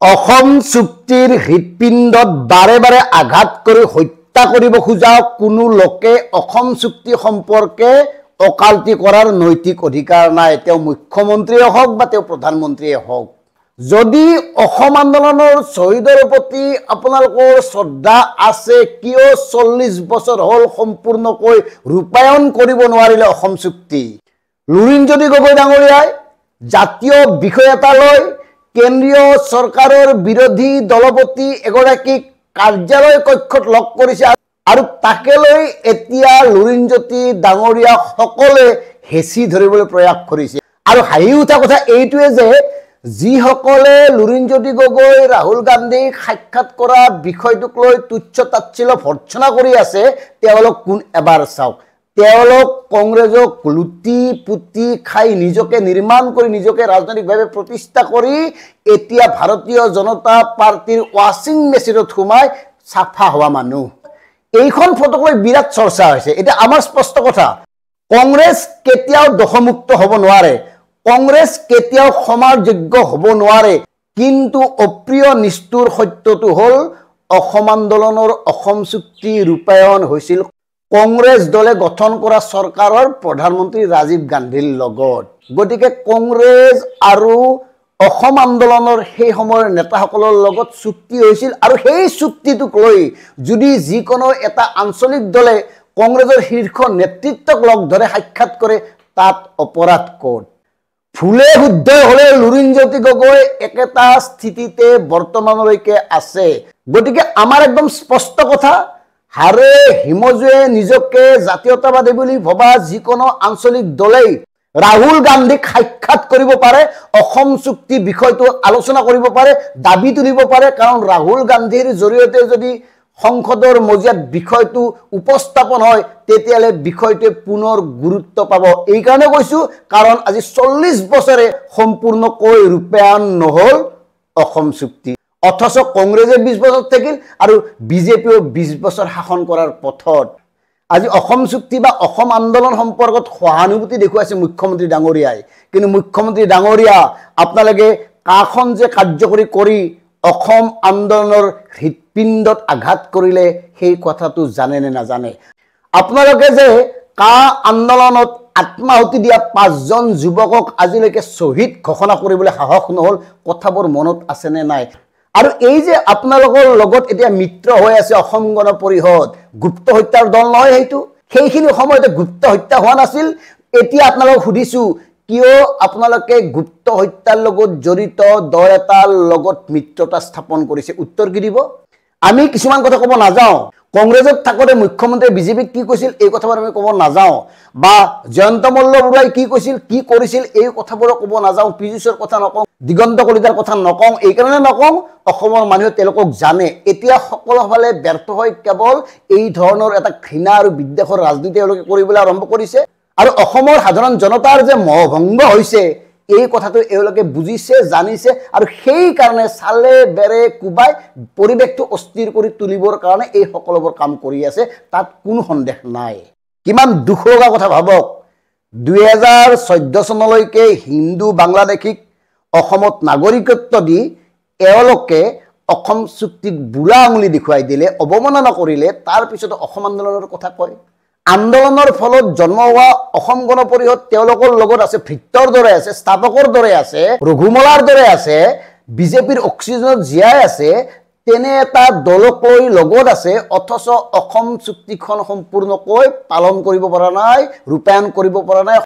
অসম চুক্তিৰ হৃদপিণ্ডত বাৰে বাৰে আঘাত কৰি হত্যা কৰিব খোজা কোনো লোকে অসম চুক্তি সম্পৰ্কে অকালতি কৰাৰ নৈতিক অধিকাৰ নাই। তেওঁ মুখ্যমন্ত্ৰীয়ে হওক বা তেওঁ প্ৰধানমন্ত্ৰীয়ে হওক। যদি অসম আন্দোলনৰ শ্বহীদৰ প্ৰতি আপোনালোকৰ শ্ৰদ্ধা আছে, কিয় 40 বছৰ হ'ল সম্পূৰ্ণকৈ ৰূপায়ণ কৰিব নোৱাৰিলে অসম চুক্তি? লুৰিণজ্যোতি গগৈ ডাঙৰীয়াই জাতীয় বিষয় এটা লৈ কেন্দ্ৰীয় চৰকাৰৰ বিৰোধী দলপতি এগৰাকীক কাৰ্যালয় কক্ষত লগ কৰিছে আৰু তাকে লৈ এতিয়া লুৰিণজ্যোতি ডাঙৰীয়া সকলে হেঁচি ধৰিবলৈ প্ৰয়াস কৰিছে। আৰু হাঁহি উঠা কথা এইটোৱে যে যিসকলে লুৰিণজ্যোতি গগৈ ৰাহুল গান্ধীক সাক্ষাৎ কৰা বিষয়টোক লৈ তুচ্ছ তাচ্ছিল্য ভৰ্ৎসনা কৰি আছে, তেওঁলোক কোন এবাৰ চাওক। তেওঁলোক কংগ্ৰেছক লুটি পুতি খাই নিজকে নিৰ্মাণ কৰি নিজকে ৰাজনৈতিকভাৱে প্ৰতিষ্ঠা কৰি এতিয়া ভাৰতীয় জনতা পাৰ্টিৰ ৱাশ্বিং মেচিনত সোমাই চাফা হোৱা মানুহ। এইখন ফটোক লৈ বিৰাট চৰ্চা হৈছে। এতিয়া আমাৰ স্পষ্ট কথা, কংগ্ৰেছ কেতিয়াও দোষমুক্ত হ'ব নোৱাৰে, কংগ্ৰেছ কেতিয়াও ক্ষমাৰযোগ্য হ'ব নোৱাৰে। কিন্তু অপ্ৰিয় নিষ্ঠুৰ সত্যটো হ'ল অসম আন্দোলনৰ অসম চুক্তি ৰূপায়ণ হৈছিল কংগ্ৰেছ দলে গঠন কৰা চৰকাৰৰ প্ৰধানমন্ত্ৰী ৰাজীৱ গান্ধীৰ লগত। গতিকে কংগ্ৰেছ আৰু অসম আন্দোলনৰ সেই সময়ৰ নেতাসকলৰ লগত চুক্তি হৈছিল আৰু সেই চুক্তিটোক লৈ যদি যিকোনো এটা আঞ্চলিক দলে কংগ্ৰেছৰ শীৰ্ষ নেতৃত্বক লগ ধৰে, সাক্ষাৎ কৰে, তাত অপৰাধ ক'ত? ভুলে শুদ্ধ হ'লে লুৰিণজ্যোতি গগৈ একেটা স্থিতিতে বৰ্তমানলৈকে আছে। গতিকে আমাৰ একদম স্পষ্ট কথা, হাৰে হিমজুৱে নিজকে জাতীয়তাবাদী বুলি ভবা যিকোনো আঞ্চলিক দলেই ৰাহুল গান্ধীক সাক্ষাৎ কৰিব পাৰে, অসম চুক্তি বিষয়টো আলোচনা কৰিব পাৰে, দাবী তুলিব পাৰে। কাৰণ ৰাহুল গান্ধীৰ জৰিয়তে যদি সংসদৰ মজিয়াত বিষয়টো উপস্থাপন হয়, তেতিয়াহ'লে বিষয়টোৱে পুনৰ গুৰুত্ব পাব। এইকাৰণে কৈছোঁ, কাৰণ আজি 40 বছৰে সম্পূৰ্ণকৈ ৰূপায়ণ নহ'ল অসম চুক্তি। অথচ কংগ্ৰেছে 20 বছৰ থাকিল আৰু বিজেপিও 20 বছৰ শাসন কৰাৰ পথত। আজি অসম চুক্তি বা অসম আন্দোলন সম্পৰ্কত সহানুভূতি দেখুৱাইছে মুখ্যমন্ত্ৰী ডাঙৰীয়াই। কিন্তু মুখ্যমন্ত্ৰী ডাঙৰীয়া, আপোনালোকে কাখন যে কাৰ্যকৰী কৰি অসম আন্দোলনৰ হৃদপিণ্ডত আঘাত কৰিলে সেই কথাটো জানে নে নাজানে? আপোনালোকে যে কা আন্দোলনত আত্মাহুতি দিয়া 5জন যুৱকক আজিলৈকে শ্বহীদ ঘোষণা কৰিবলৈ সাহস নহ'ল, কথাবোৰ মনত আছেনে নাই? আৰু এই যে আপোনালোকৰ লগত এতিয়া মিত্ৰ হৈ আছে অসম গণ পৰিষদ, গুপ্ত হত্যাৰ দল নহয় সেইটো? সেইখিনি সময়তে গুপ্ত হত্যা হোৱা নাছিল? এতিয়া আপোনালোকক সুধিছোঁ, কিয় আপোনালোকে গুপ্ত হত্যাৰ লগত জড়িত দল এটাৰ লগত মিত্ৰতা স্থাপন কৰিছে? উত্তৰ কি দিব? আমি কিছুমান কথা ক'ব নাযাওঁ। কংগ্ৰেছত থাকোঁতে মুখ্যমন্ত্ৰীয়ে বিজেপিক কি কৈছিল এই কথাবোৰ আমি ক'ব নাযাওঁ, বা জয়ন্ত মল্ল বৰুৱাই কি কৈছিল কি কৰিছিল এই কথাবোৰ ক'ব নাযাওঁ, পীযুষৰ কথা নকওঁ, দিগন্ত কলিতাৰ কথা নকওঁ। এইকাৰণে নকওঁ, অসমৰ মানুহে তেওঁলোকক জানে। এতিয়া সকলোফালে ব্যৰ্থ হৈ কেৱল এই ধৰণৰ এটা ঘৃণা আৰু বিদ্বেষৰ ৰাজনীতি তেওঁলোকে কৰিবলৈ আৰম্ভ কৰিছে। আৰু অসমৰ সাধাৰণ জনতাৰ যে মহভংগ হৈছে এই কথাটো এওঁলোকে বুজিছে, জানিছে, আৰু সেইকাৰণে চালে বেৰে কোবাই পৰিৱেশটো অস্থিৰ কৰি তুলিবৰ কাৰণে এই সকলোবোৰ কাম কৰি আছে, তাত কোনো সন্দেহ নাই। কিমান দুখ লগা কথা ভাবক, 2014 চনলৈকে হিন্দু বাংলাদেশীক অসমত নাগৰিকত্ব দি এওঁলোকে অসম চুক্তিক বুঢ়া আঙুলি দেখুৱাই দিলে, অৱমাননা কৰিলে, তাৰপিছত অসম আন্দোলনৰ কথা কয়। আন্দোলনৰ ফলত জন্ম হোৱা অসম গণ পৰিষদ তেওঁলোকৰ লগত আছে, ভৃত্যৰ দৰে আছে, স্থাপকৰ দৰে আছে, ৰঘুমলাৰ দৰে আছে, বিজেপিৰ অক্সিজেনত জীয়াই আছে, তেনে এটা দলক লৈ লগত আছে। অথচ অসম চুক্তিখন সম্পূৰ্ণকৈ পালন কৰিব পৰা নাই, ৰূপায়ণ কৰিব পৰা নাই।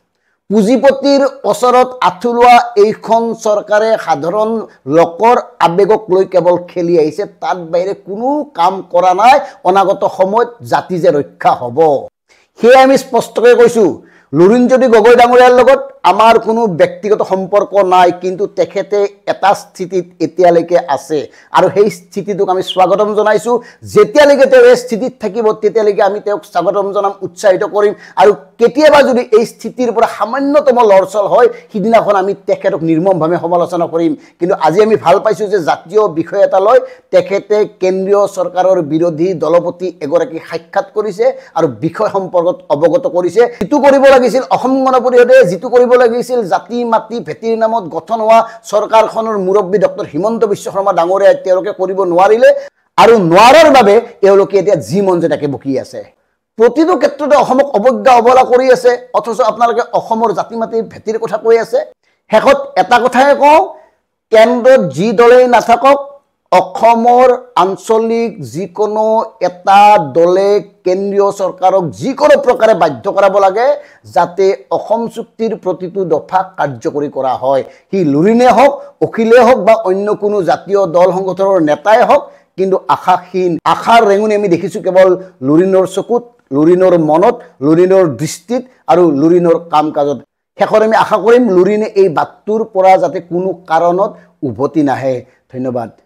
পুঁজিপতিৰ ওচৰত আঁঠুলোৱা এইখন চৰকাৰে সাধাৰণ লোকৰ আৱেগক লৈ কেৱল খেলি আহিছে, তাত বাহিৰে কোনো কাম কৰা নাই। অনাগত সময়ত জাতি যে ৰক্ষা হ'ব, সেয়ে আমি স্পষ্টকৈ কৈছোঁ, লুৰিণজ্যোতি গগৈ ডাঙৰীয়াৰ লগত আমাৰ কোনো ব্যক্তিগত সম্পৰ্ক নাই, কিন্তু তেখেতে এটা স্থিতিত এতিয়ালৈকে আছে আৰু সেই স্থিতিটোক আমি স্বাগতম জনাইছোঁ। যেতিয়ালৈকে তেওঁ এই স্থিতিত থাকিব তেতিয়ালৈকে আমি তেওঁক স্বাগতম জনাম, উৎসাহিত কৰিম। আৰু কেতিয়াবা যদি এই স্থিতিৰ পৰা সামান্যতম লৰচল হয়, সিদিনাখন আমি তেখেতক নিৰ্মমভাৱে সমালোচনা কৰিম। কিন্তু আজি আমি ভাল পাইছোঁ যে জাতীয় বিষয় এটা লৈ তেখেতে কেন্দ্ৰীয় চৰকাৰৰ বিৰোধী দলপতি এগৰাকী সাক্ষাৎ কৰিছে আৰু বিষয় সম্পৰ্কত অৱগত কৰিছে। এইটো কৰিব লাগিছিল অসম গণ পৰিষদে যিটো কৰিব লাগিছিল জাতি মাটি ভেটিৰ নামত গঠন হোৱা চৰকাৰখনৰ মুৰব্বী ডক্টৰ হিমন্ত বিশ্ব শৰ্মা ডাঙৰীয়াই তেওঁলোকে কৰিব নোৱাৰিলে আৰু নোৱাৰাৰ বাবে এওঁলোকে এতিয়া যি মন যায় তাকে বকি আছে প্ৰতিটো ক্ষেত্ৰতে অসমক অৱজ্ঞা অৱহেলা কৰি আছে অথচ আপোনালোকে অসমৰ জাতি মাটি ভেটিৰ কথা কৈ আছে শেষত এটা কথাই কওঁ কেন্দ্ৰত যি দলেই নাথাকক অসমৰ আঞ্চলিক যিকোনো এটা দলে কেন্দ্ৰীয় চৰকাৰক যিকোনো প্ৰকাৰে বাধ্য কৰাব লাগে যাতে অসম চুক্তিৰ প্ৰতিটো দফা কাৰ্যকৰী কৰা হয় হি লুৰিনে হওক অখিলে হওক বা অন্য কোনো জাতীয় দল সংগঠনৰ নেতাই হওক কিন্তু আশাহীন আশাৰ ৰেঙুনি আমি দেখিছো কেৱল লুৰিনৰ চকুত লুৰিনৰ মনত লুৰিনৰ দৃষ্টিত আৰু লুৰিনৰ কাম কাজত শেষত আমি আশা কৰিম লুৰিনে এই বাটটোৰ পৰা যাতে কোনো কাৰণত উভতি নাহে ধন্যবাদ